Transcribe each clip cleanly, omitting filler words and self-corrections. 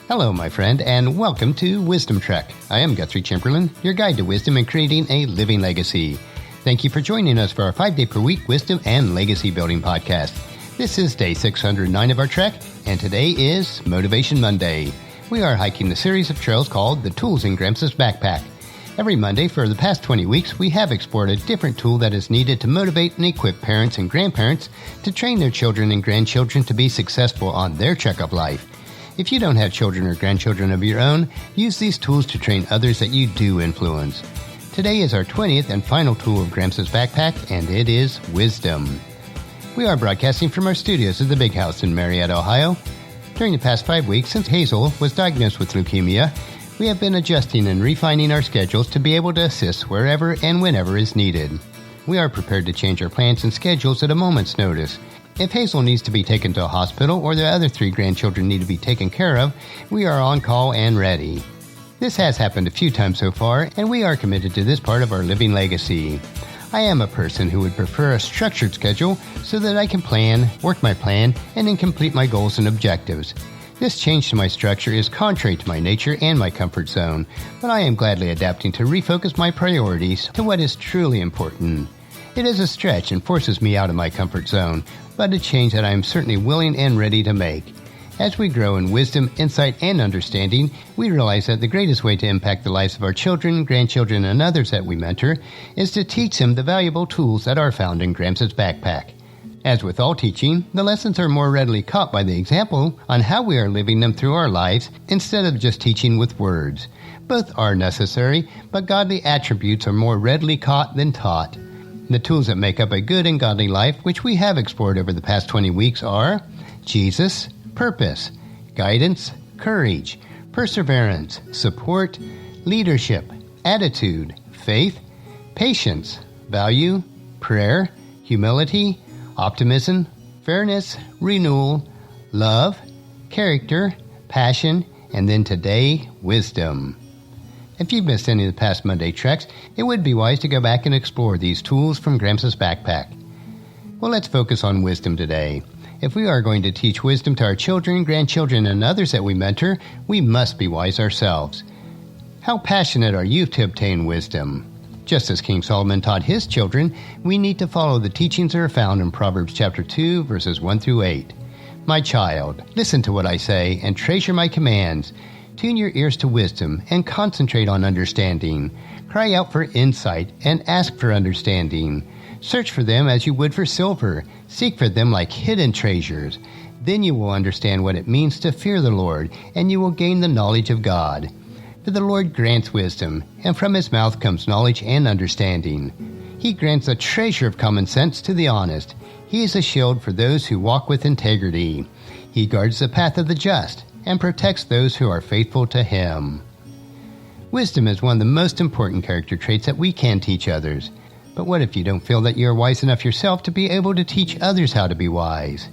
Hello, my friend, and welcome to Wisdom Trek. I am Guthrie Chamberlain, your guide to wisdom and creating a living legacy. Thank you for joining us for our 5-day-per-week wisdom and legacy building podcast. This is day 609 of our trek, and today is Motivation Monday. We are hiking the series of trails called The Tools in Gramps Backpack. Every Monday for the past 20 weeks, we have explored a different tool that is needed to motivate and equip parents and grandparents to train their children and grandchildren to be successful on their trek of life. If you don't have children or grandchildren of your own, use these tools to train others that you do influence. Today is our 20th and final tool of Gramps' Backpack, and it is wisdom. We are broadcasting from our studios at the Big House in Marietta, Ohio. During the past 5 weeks, since Hazel was diagnosed with leukemia, we have been adjusting and refining our schedules to be able to assist wherever and whenever is needed. We are prepared to change our plans and schedules at a moment's notice. If Hazel needs to be taken to a hospital or the other 3 grandchildren need to be taken care of, we are on call and ready. This has happened a few times so far, and we are committed to this part of our living legacy. I am a person who would prefer a structured schedule so that I can plan, work my plan, and then complete my goals and objectives. This change to my structure is contrary to my nature and my comfort zone, but I am gladly adapting to refocus my priorities to what is truly important. It is a stretch and forces me out of my comfort zone, but a change that I am certainly willing and ready to make. As we grow in wisdom, insight, and understanding, we realize that the greatest way to impact the lives of our children, grandchildren, and others that we mentor is to teach them the valuable tools that are found in Gramps' Backpack. As with all teaching, the lessons are more readily caught by the example on how we are living them through our lives instead of just teaching with words. Both are necessary, but godly attributes are more readily caught than taught. The tools that make up a good and godly life, which we have explored over the past 20 weeks, are Jesus, purpose, guidance, courage, perseverance, support, leadership, attitude, faith, patience, value, prayer, humility, optimism, fairness, renewal, love, character, passion, and then today, wisdom. If you've missed any of the past Monday treks, it would be wise to go back and explore these tools from Gramps' Backpack. Well, let's focus on wisdom today. If we are going to teach wisdom to our children, grandchildren, and others that we mentor, we must be wise ourselves. How passionate are you to obtain wisdom? Just as King Solomon taught his children, we need to follow the teachings that are found in Proverbs chapter 2, verses 1 through 8. My child, listen to what I say and treasure my commands. Tune your ears to wisdom and concentrate on understanding. Cry out for insight and ask for understanding. Search for them as you would for silver. Seek for them like hidden treasures. Then you will understand what it means to fear the Lord, and you will gain the knowledge of God. For the Lord grants wisdom, and from his mouth comes knowledge and understanding. He grants a treasure of common sense to the honest. He is a shield for those who walk with integrity. He guards the path of the just and protects those who are faithful to him. Wisdom is one of the most important character traits that we can teach others. But what if you don't feel that you are wise enough yourself to be able to teach others how to be wise?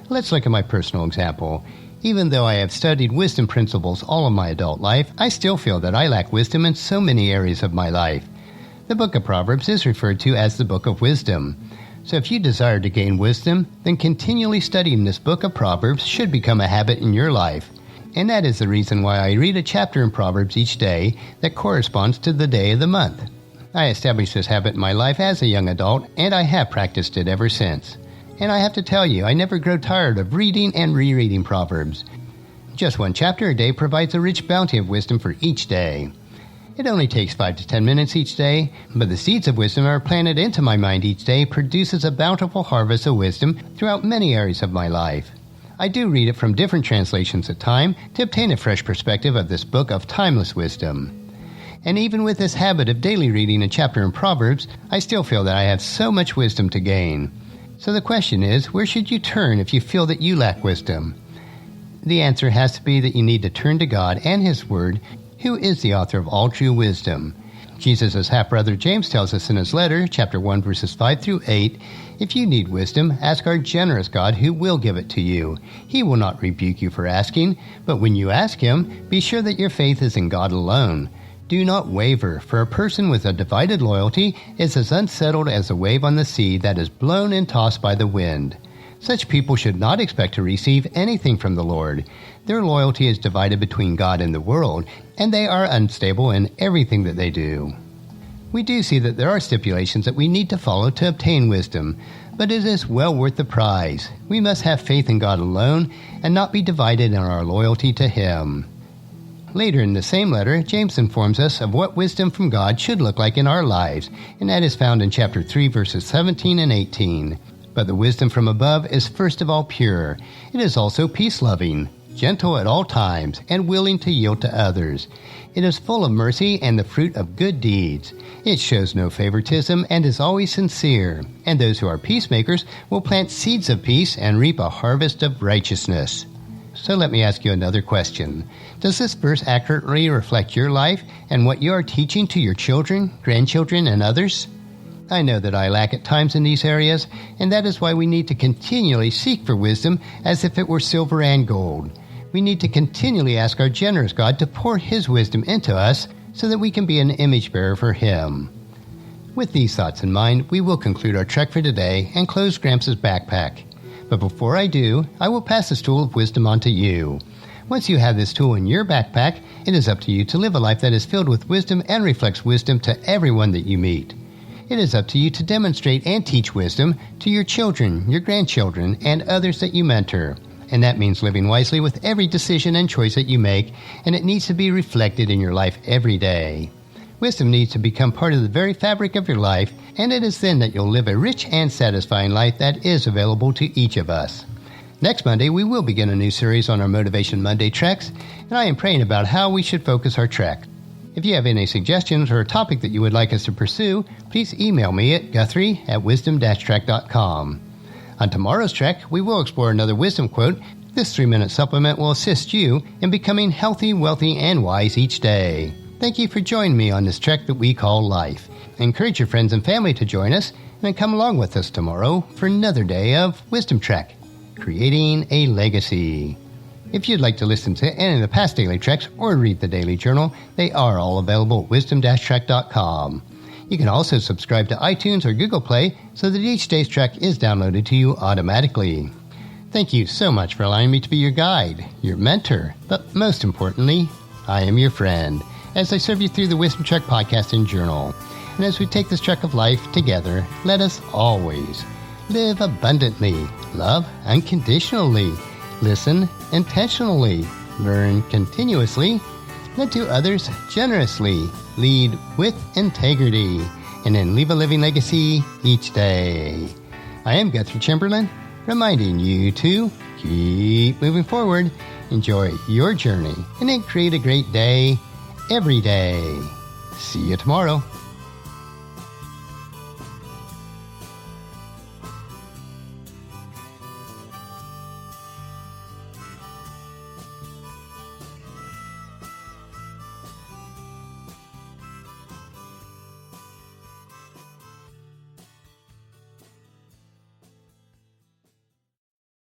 Let's look at my personal example. Even though I have studied wisdom principles all of my adult life, I still feel that I lack wisdom in so many areas of my life. The book of Proverbs is referred to as the book of wisdom. So if you desire to gain wisdom, then continually studying this book of Proverbs should become a habit in your life. And that is the reason why I read a chapter in Proverbs each day that corresponds to the day of the month. I established this habit in my life as a young adult, and I have practiced it ever since. And I have to tell you, I never grow tired of reading and rereading Proverbs. Just one chapter a day provides a rich bounty of wisdom for each day. It only takes 5 to 10 minutes each day, but the seeds of wisdom are planted into my mind each day produces a bountiful harvest of wisdom throughout many areas of my life. I do read it from different translations at time to obtain a fresh perspective of this book of timeless wisdom. And even with this habit of daily reading a chapter in Proverbs, I still feel that I have so much wisdom to gain. So the question is, where should you turn if you feel that you lack wisdom? The answer has to be that you need to turn to God and His Word, who is the author of all true wisdom. Jesus' half-brother James tells us in his letter, chapter 1, verses 5 through 8, if you need wisdom, ask our generous God who will give it to you. He will not rebuke you for asking, but when you ask Him, be sure that your faith is in God alone. Do not waver, for a person with a divided loyalty is as unsettled as a wave on the sea that is blown and tossed by the wind. Such people should not expect to receive anything from the Lord. Their loyalty is divided between God and the world, and they are unstable in everything that they do. We do see that there are stipulations that we need to follow to obtain wisdom, but it is well worth the prize. We must have faith in God alone and not be divided in our loyalty to Him. Later in the same letter, James informs us of what wisdom from God should look like in our lives, and that is found in chapter 3, verses 17 and 18. But the wisdom from above is first of all pure. It is also peace-loving, gentle at all times, and willing to yield to others. It is full of mercy and the fruit of good deeds. It shows no favoritism and is always sincere. And those who are peacemakers will plant seeds of peace and reap a harvest of righteousness. So let me ask you another question. Does this verse accurately reflect your life and what you are teaching to your children, grandchildren, and others? I know that I lack at times in these areas, and that is why we need to continually seek for wisdom as if it were silver and gold. We need to continually ask our generous God to pour His wisdom into us so that we can be an image bearer for Him. With these thoughts in mind, we will conclude our trek for today and close Gramps' backpack. But before I do, I will pass this tool of wisdom on to you. Once you have this tool in your backpack, it is up to you to live a life that is filled with wisdom and reflects wisdom to everyone that you meet. It is up to you to demonstrate and teach wisdom to your children, your grandchildren, and others that you mentor. And that means living wisely with every decision and choice that you make, and it needs to be reflected in your life every day. Wisdom needs to become part of the very fabric of your life, and it is then that you'll live a rich and satisfying life that is available to each of us. Next Monday, we will begin a new series on our Motivation Monday treks, and I am praying about how we should focus our trek. If you have any suggestions or a topic that you would like us to pursue, please email me at guthrie@wisdom-trek.com. On tomorrow's trek, we will explore another wisdom quote. This 3-minute supplement will assist you in becoming healthy, wealthy, and wise each day. Thank you for joining me on this trek that we call life. Encourage your friends and family to join us and come along with us tomorrow for another day of Wisdom Trek, creating a legacy. If you'd like to listen to any of the past daily treks or read the daily journal, they are all available at wisdom-trek.com. You can also subscribe to iTunes or Google Play so that each day's trek is downloaded to you automatically. Thank you so much for allowing me to be your guide, your mentor, but most importantly, I am your friend, as I serve you through the Wisdom Trek podcast and journal. And as we take this trek of life together, let us always live abundantly, love unconditionally, listen intentionally, learn continuously, lend to others generously, lead with integrity, and then leave a living legacy each day. I am Guthrie Chamberlain, reminding you to keep moving forward, enjoy your journey, and then create a great day every day. See you tomorrow.